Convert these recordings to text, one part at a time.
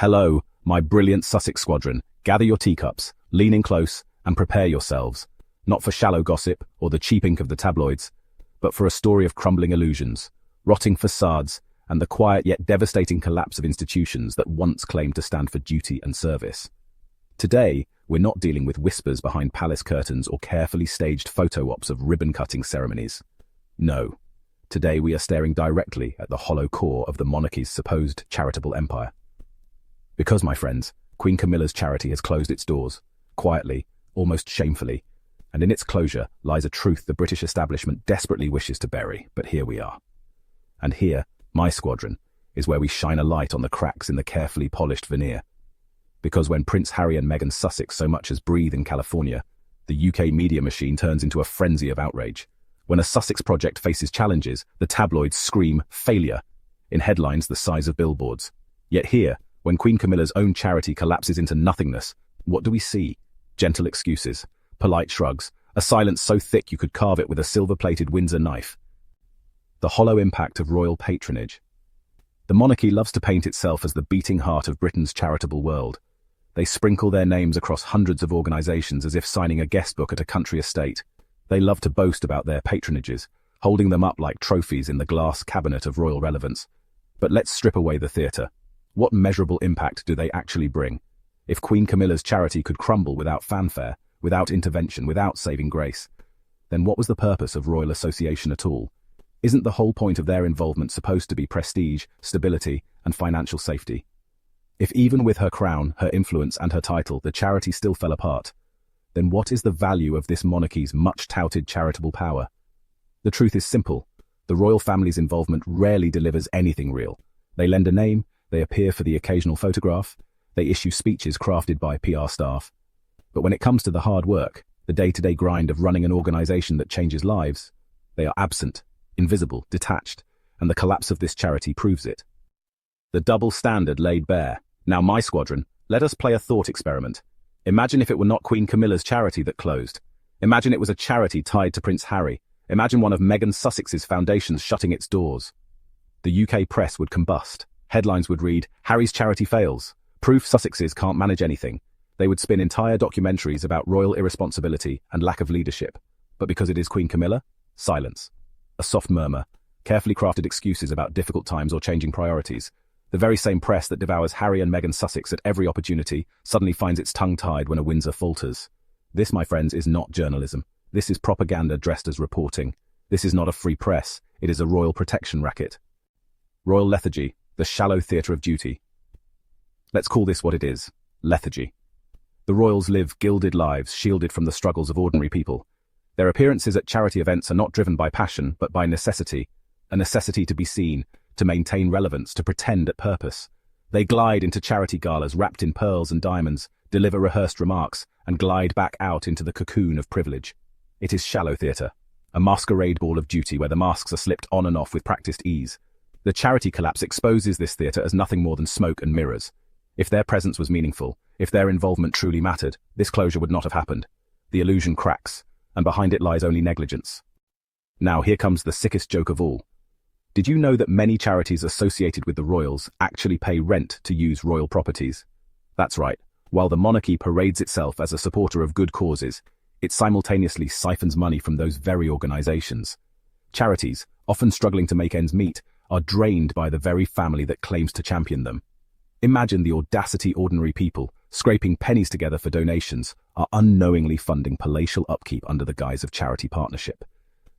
Hello, my brilliant Sussex squadron. Gather your teacups, lean in close, and prepare yourselves. Not for shallow gossip or the cheap ink of the tabloids, but for a story of crumbling illusions, rotting facades, and the quiet yet devastating collapse of institutions that once claimed to stand for duty and service. Today, we're not dealing with whispers behind palace curtains or carefully staged photo ops of ribbon-cutting ceremonies. No. Today we are staring directly at the hollow core of the monarchy's supposed charitable empire. Because, my friends, Queen Camilla's charity has closed its doors, quietly, almost shamefully, and in its closure lies a truth the British establishment desperately wishes to bury, but here we are. And here, my squadron, is where we shine a light on the cracks in the carefully polished veneer. Because when Prince Harry and Meghan Sussex so much as breathe in California, the UK media machine turns into a frenzy of outrage. When a Sussex project faces challenges, the tabloids scream failure, in headlines the size of billboards. Yet here, when Queen Camilla's own charity collapses into nothingness, what do we see? Gentle excuses, polite shrugs, a silence so thick you could carve it with a silver-plated Windsor knife. The hollow impact of royal patronage. The monarchy loves to paint itself as the beating heart of Britain's charitable world. They sprinkle their names across hundreds of organisations as if signing a guest book at a country estate. They love to boast about their patronages, holding them up like trophies in the glass cabinet of royal relevance. But let's strip away the theatre. What measurable impact do they actually bring? If Queen Camilla's charity could crumble without fanfare, without intervention, without saving grace, then what was the purpose of royal association at all? Isn't the whole point of their involvement supposed to be prestige, stability, and financial safety? If even with her crown, her influence, and her title, the charity still fell apart, then what is the value of this monarchy's much-touted charitable power? The truth is simple. The royal family's involvement rarely delivers anything real. They lend a name, they appear for the occasional photograph, they issue speeches crafted by PR staff. But when it comes to the hard work, the day-to-day grind of running an organisation that changes lives, they are absent, invisible, detached, and the collapse of this charity proves it. The double standard laid bare. Now, my squadron, let us play a thought experiment. Imagine if it were not Queen Camilla's charity that closed. Imagine it was a charity tied to Prince Harry. Imagine one of Meghan Sussex's foundations shutting its doors. The UK press would combust. Headlines would read, "Harry's charity fails. Proof Sussexes can't manage anything." They would spin entire documentaries about royal irresponsibility and lack of leadership. But because it is Queen Camilla, silence. A soft murmur, carefully crafted excuses about difficult times or changing priorities. The very same press that devours Harry and Meghan Sussex at every opportunity suddenly finds its tongue tied when a Windsor falters. This, my friends, is not journalism. This is propaganda dressed as reporting. This is not a free press. It is a royal protection racket. Royal lethargy, the shallow theatre of duty. Let's call this what it is, lethargy. The royals live gilded lives, shielded from the struggles of ordinary people. Their appearances at charity events are not driven by passion, but by necessity. A necessity to be seen, to maintain relevance, to pretend at purpose. They glide into charity galas wrapped in pearls and diamonds, deliver rehearsed remarks, and glide back out into the cocoon of privilege. It is shallow theatre, a masquerade ball of duty where the masks are slipped on and off with practiced ease. The charity collapse exposes this theatre as nothing more than smoke and mirrors. If their presence was meaningful, if their involvement truly mattered, this closure would not have happened. The illusion cracks, and behind it lies only negligence. Now here comes the sickest joke of all. Did you know that many charities associated with the royals actually pay rent to use royal properties? That's right. While the monarchy parades itself as a supporter of good causes, it simultaneously siphons money from those very organisations. Charities, often struggling to make ends meet, are drained by the very family that claims to champion them. Imagine the audacity ordinary people, scraping pennies together for donations, are unknowingly funding palatial upkeep under the guise of charity partnership.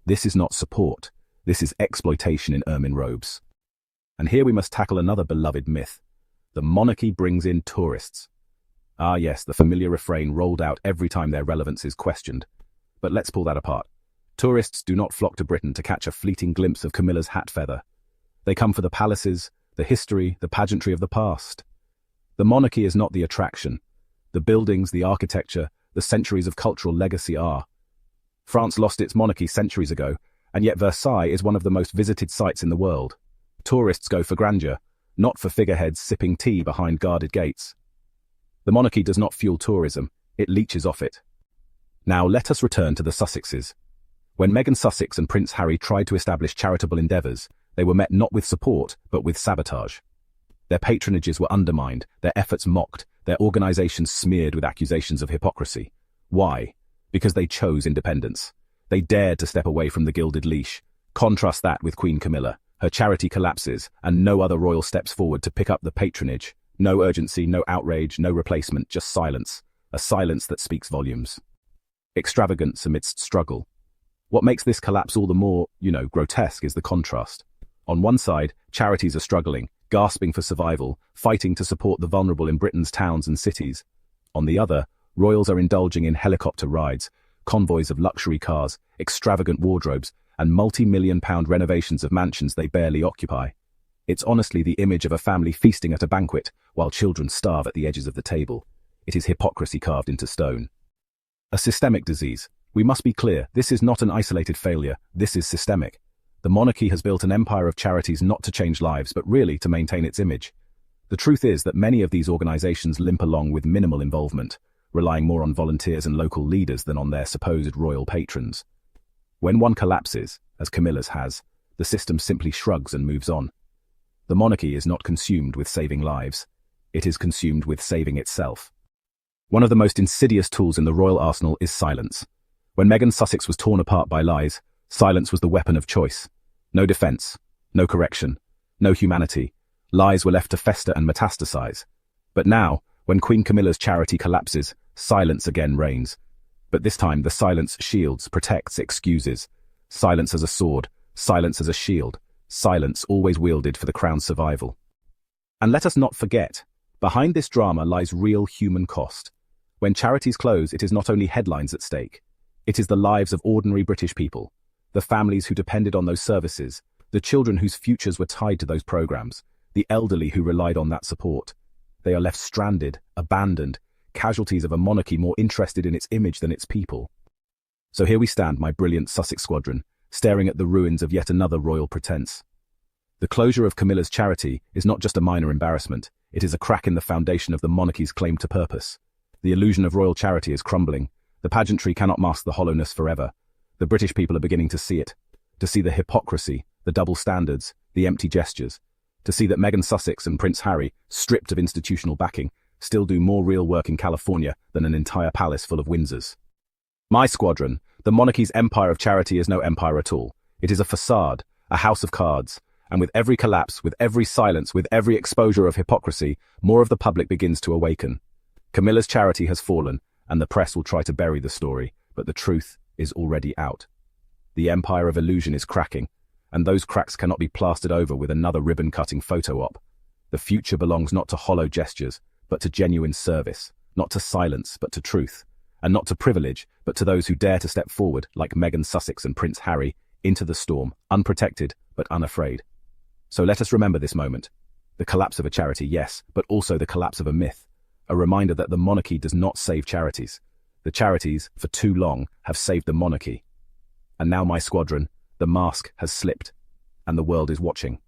This is not support. This is exploitation in ermine robes. And here we must tackle another beloved myth. The monarchy brings in tourists. Ah yes, the familiar refrain rolled out every time their relevance is questioned. But let's pull that apart. Tourists do not flock to Britain to catch a fleeting glimpse of Camilla's hat feather. They come for the palaces, the history, the pageantry of the past. The monarchy is not the attraction. The buildings, the architecture, the centuries of cultural legacy are. France lost its monarchy centuries ago, and yet Versailles is one of the most visited sites in the world. Tourists go for grandeur, not for figureheads sipping tea behind guarded gates. The monarchy does not fuel tourism, it leeches off it. Now let us return to the Sussexes. When Meghan Sussex and Prince Harry tried to establish charitable endeavours, they were met not with support, but with sabotage. Their patronages were undermined, their efforts mocked, their organizations smeared with accusations of hypocrisy. Why? Because they chose independence. They dared to step away from the gilded leash. Contrast that with Queen Camilla. Her charity collapses, and no other royal steps forward to pick up the patronage. No urgency, no outrage, no replacement, just silence. A silence that speaks volumes. Extravagance amidst struggle. What makes this collapse all the more, grotesque is the contrast. On one side, charities are struggling, gasping for survival, fighting to support the vulnerable in Britain's towns and cities. On the other, royals are indulging in helicopter rides, convoys of luxury cars, extravagant wardrobes, and multi-million-pound renovations of mansions they barely occupy. It's honestly the image of a family feasting at a banquet, while children starve at the edges of the table. It is hypocrisy carved into stone. A systemic disease. We must be clear, this is not an isolated failure, this is systemic. The monarchy has built an empire of charities not to change lives, but really to maintain its image. The truth is that many of these organizations limp along with minimal involvement, relying more on volunteers and local leaders than on their supposed royal patrons. When one collapses, as Camilla's has, the system simply shrugs and moves on. The monarchy is not consumed with saving lives. It is consumed with saving itself. One of the most insidious tools in the royal arsenal is silence. When Meghan Sussex was torn apart by lies, silence was the weapon of choice. No defense, no correction, no humanity. Lies were left to fester and metastasize. But now, when Queen Camilla's charity collapses, silence again reigns. But this time the silence shields, protects, excuses. Silence as a sword, silence as a shield, silence always wielded for the crown's survival. And let us not forget, behind this drama lies real human cost. When charities close, it is not only headlines at stake. It is the lives of ordinary British people, the families who depended on those services, the children whose futures were tied to those programs, the elderly who relied on that support. They are left stranded, abandoned, casualties of a monarchy more interested in its image than its people. So here we stand, my brilliant Sussex squadron, staring at the ruins of yet another royal pretense. The closure of Camilla's charity is not just a minor embarrassment, it is a crack in the foundation of the monarchy's claim to purpose. The illusion of royal charity is crumbling. The pageantry cannot mask the hollowness forever. The British people are beginning to see it, to see the hypocrisy, the double standards, the empty gestures, to see that Meghan Sussex and Prince Harry, stripped of institutional backing, still do more real work in California than an entire palace full of Windsors. My squadron, the monarchy's empire of charity, is no empire at all. It is a facade, a house of cards, and with every collapse, with every silence, with every exposure of hypocrisy, more of the public begins to awaken. Camilla's charity has fallen, and the press will try to bury the story, but the truth is already out. The empire of illusion is cracking, and those cracks cannot be plastered over with another ribbon-cutting photo op. The future belongs not to hollow gestures, but to genuine service, not to silence, but to truth, and not to privilege, but to those who dare to step forward, like Meghan Sussex and Prince Harry, into the storm, unprotected, but unafraid. So let us remember this moment. The collapse of a charity, yes, but also the collapse of a myth. A reminder that the monarchy does not save charities. The charities, for too long, have saved the monarchy. And now, my squadron, the mask has slipped, and the world is watching.